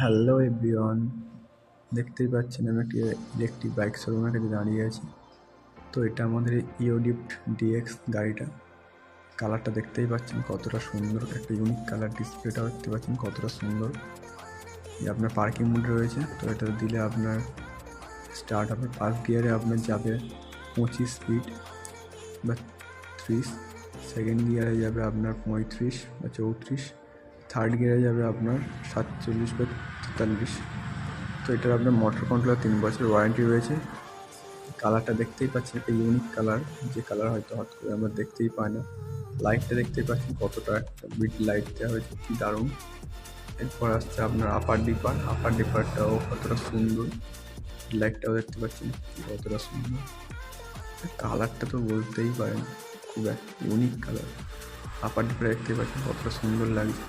Hello everyone, দেখতেই পাচ্ছেন আমি একটি ইলেকট্রিক বাইক শোরুমের কাছে দাঁড়িয়ে আছি। তো এটা আমাদের ইওলিফট ডিএক্স গাড়িটা। কালারটা দেখতেই পাচ্ছেন কতটা সুন্দর, একটা ইউনিক কালার। ডিসপ্লেটাও দেখতে পাচ্ছেন কতটা সুন্দর। আপনার পার্কিং মোড রয়েছে, তো এটা দিলে আপনার স্টার্ট হবে। ফার্স্ট গিয়ারে আপনার যাবে 25 স্পিড বা 30, সেকেন্ড গিয়ারে যাবে আপনার 35 বা 34, থার্ড গিয়ারে যাবে আপনার 47 বা 43। তো এটার আপনার মোটর কন্ট্রোলার 3 বছর ওয়ারেন্টি রয়েছে। কালারটা দেখতেই পাচ্ছেন, একটা ইউনিক কালার, যে কালার হয়তো হট করে আমরা দেখতেই পাই না। লাইটটা দেখতেই পাচ্ছেন কতটা একটা বিট লাইট দেওয়া হয়েছে, কি দারুণ। এরপর আসছে আপনার আপার ডিপারটাও কতটা সুন্দর, লাইটটাও দেখতে পাচ্ছেন কতটা সুন্দর। কালারটা তো বলতেই পারেন খুব একটা ইউনিক কালার। আপার ডিপার দেখতে পাচ্ছেন কতটা সুন্দর লাগছে।